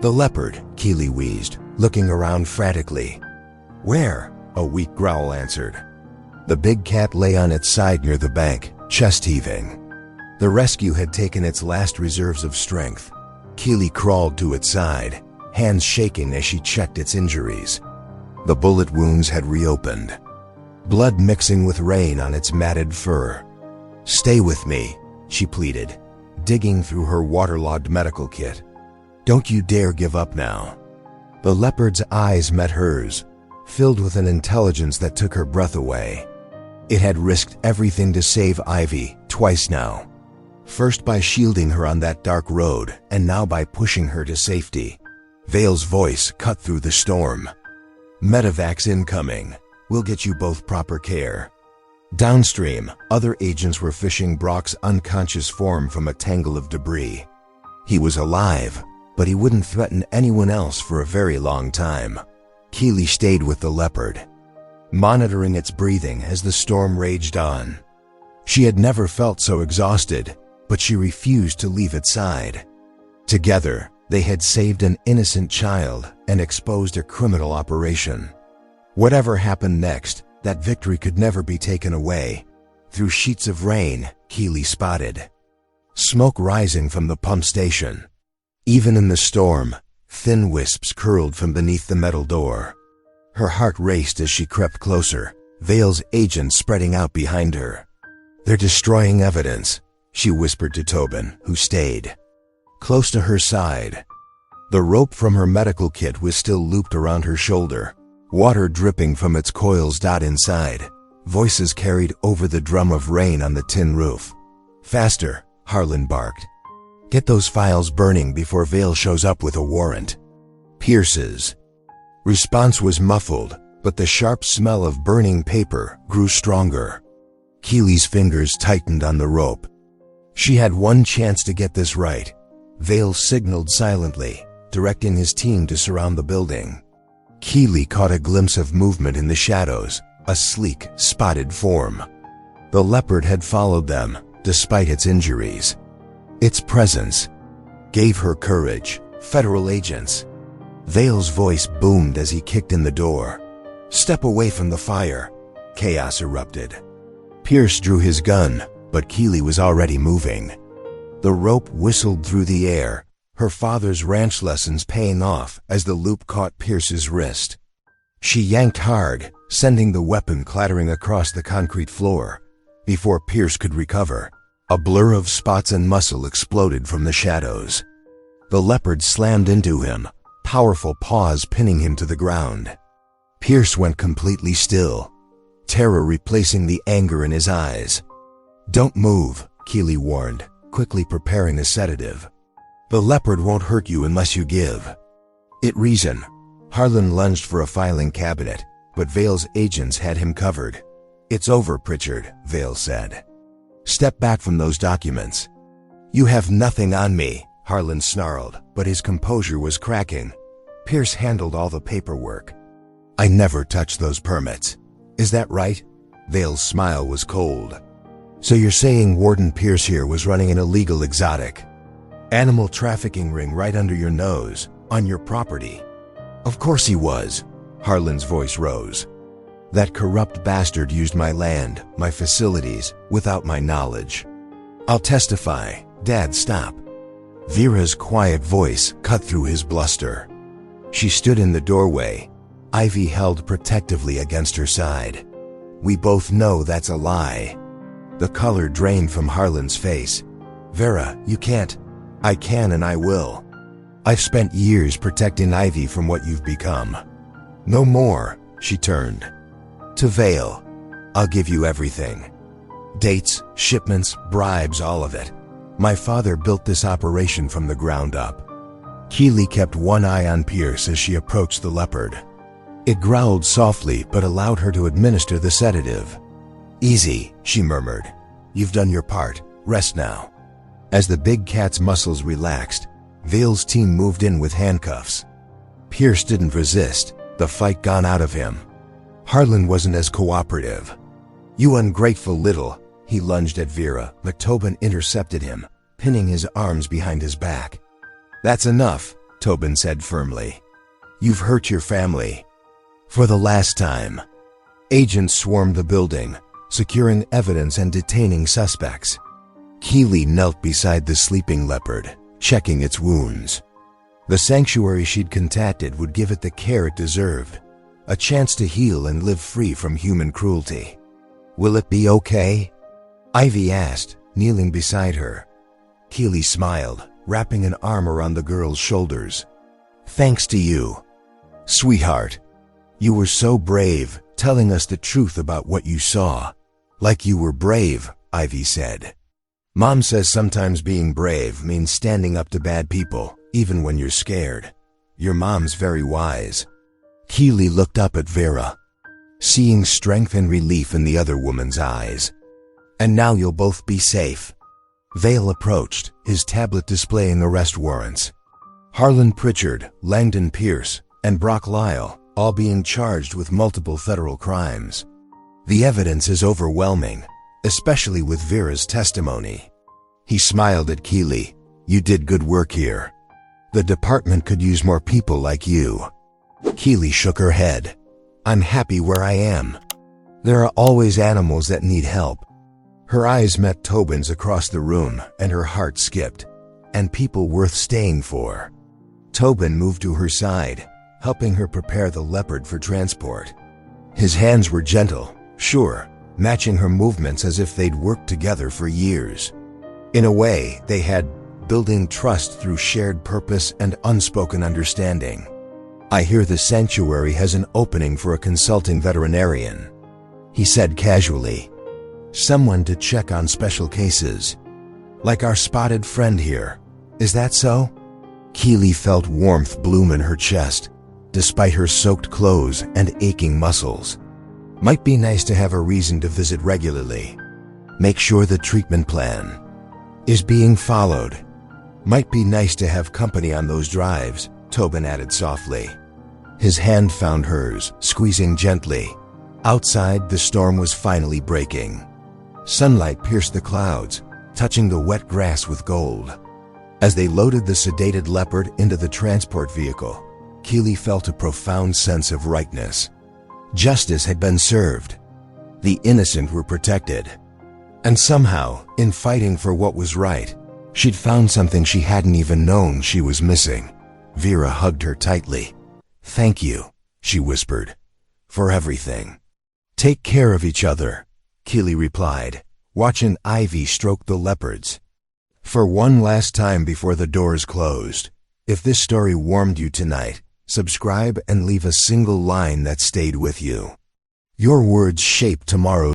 "The leopard," Keely wheezed, looking around frantically. "Where?" a weak growl answered. The big cat lay on its side near the bank, chest heaving. The rescue had taken its last reserves of strength. Keely crawled to its side, hands shaking as she checked its injuries. The bullet wounds had reopened, blood mixing with rain on its matted fur. "Stay with me," she pleaded, digging through her waterlogged medical kit. "Don't you dare give up now." The leopard's eyes met hers, filled with an intelligence that took her breath away. It had risked everything to save Ivy, twice now. First by shielding her on that dark road, and now by pushing her to safety. Vale's voice cut through the storm. "Medevacs incoming. We'll get you both proper care." Downstream, other agents were fishing Brock's unconscious form from a tangle of debris. He was alive, but he wouldn't threaten anyone else for a very long time. Keely stayed with the leopard, monitoring its breathing as the storm raged on. She had never felt so exhausted, but she refused to leave its side. Together, they had saved an innocent child and exposed a criminal operation. Whatever happened next, that victory could never be taken away. Through sheets of rain, Keely spotted smoke rising from the pump station. Even in the storm, thin wisps curled from beneath the metal door. Her heart raced as she crept closer, Vale's agents spreading out behind her. "They're destroying evidence," she whispered to Tobin, who stayed close to her side. The rope from her medical kit was still looped around her shoulder, water dripping from its coils. Inside, voices carried over the drum of rain on the tin roof. "Faster," Harlan barked. "Get those files burning before Vale shows up with a warrant." Pierce's response was muffled, but the sharp smell of burning paper grew stronger. Keely's fingers tightened on the rope. She had one chance to get this right. Vale signaled silently, directing his team to surround the building. Keely caught a glimpse of movement in the shadows, a sleek, spotted form. The leopard had followed them, despite its injuries. Its presence gave her courage. Federal agents. Vale's voice boomed as he kicked in the door. Step away from the fire. Chaos erupted. Pierce drew his gun, but Keely was already moving. The rope whistled through the air, her father's ranch lessons paying off as the loop caught Pierce's wrist. She yanked hard, sending the weapon clattering across the concrete floor. Before Pierce could recover, a blur of spots and muscle exploded from the shadows. The leopard slammed into him, powerful paws pinning him to the ground. Pierce went completely still, terror replacing the anger in his eyes. Don't move, Keely warned, quickly preparing a sedative. The leopard won't hurt you unless you give it reason. Harlan lunged for a filing cabinet, but Vale's agents had him covered. It's over, Pritchard, Vale said. Step back from those documents. You have nothing on me, Harlan snarled, but his composure was cracking. Pierce handled all the paperwork. I never touched those permits. Is that right? Vale's smile was cold. So you're saying Warden Pierce here was running an illegal exotic animal trafficking ring right under your nose, on your property? Of course he was. Harlan's voice rose. That corrupt bastard used my land, my facilities, without my knowledge. I'll testify. Dad, stop. Vera's quiet voice cut through his bluster. She stood in the doorway, Ivy held protectively against her side. We both know that's a lie. The color drained from Harlan's face. Vera, you can't. I can and I will. I've spent years protecting Ivy from what you've become. No more, she turned. To Vale, I'll give you everything. Dates, shipments, bribes, all of it. My father built this operation from the ground up. Keely kept one eye on Pierce as she approached the leopard. It growled softly but allowed her to administer the sedative. Easy, she murmured. You've done your part. Rest now. As the big cat's muscles relaxed, Vale's team moved in with handcuffs. Pierce didn't resist, the fight gone out of him. Harlan wasn't as cooperative. You ungrateful little, he lunged at Vera, but Tobin intercepted him, pinning his arms behind his back. That's enough, Tobin said firmly. You've hurt your family. For the last time. Agents swarmed the building, securing evidence and detaining suspects. Keely knelt beside the sleeping leopard, checking its wounds. The sanctuary she'd contacted would give it the care it deserved, a chance to heal and live free from human cruelty. Will it be okay? Ivy asked, kneeling beside her. Keely smiled, wrapping an arm around the girl's shoulders. Thanks to you. Sweetheart, you were so brave, telling us the truth about what you saw. Like you were brave, Ivy said. Mom says sometimes being brave means standing up to bad people, even when you're scared. Your mom's very wise. Keely looked up at Vera, seeing strength and relief in the other woman's eyes. And now you'll both be safe. Vale approached, his tablet displaying arrest warrants. Harlan Pritchard, Langdon Pierce, and Brock Lyle, all being charged with multiple federal crimes. The evidence is overwhelming, especially with Vera's testimony. He smiled at Keely. You did good work here. The department could use more people like you. Keely shook her head. I'm happy where I am. There are always animals that need help. Her eyes met Tobin's across the room, and her heart skipped. And people worth staying for. Tobin moved to her side, helping her prepare the leopard for transport. His hands were gentle, sure, matching her movements as if they'd worked together for years. In a way, they had, building trust through shared purpose and unspoken understanding. I hear the sanctuary has an opening for a consulting veterinarian, he said casually. Someone to check on special cases. Like our spotted friend here. Is that so? Keely felt warmth bloom in her chest, despite her soaked clothes and aching muscles. Might be nice to have a reason to visit regularly. Make sure the treatment plan is being followed. Might be nice to have company on those drives, Tobin added softly. His hand found hers, squeezing gently. Outside, the storm was finally breaking. Sunlight pierced the clouds, touching the wet grass with gold. As they loaded the sedated Leopard into the transport vehicle, Keely felt a profound sense of rightness. Justice had been served. The innocent were protected. And somehow, in fighting for what was right, she'd found something she hadn't even known she was missing. Vera hugged her tightly. "Thank you," she whispered, "for everything." "Take care of each other," Keely replied, watching Ivy stroke the leopards. For one last time before the doors closed, if this story warmed you tonight, subscribe and leave a single line that stayed with you. Your words shape tomorrow's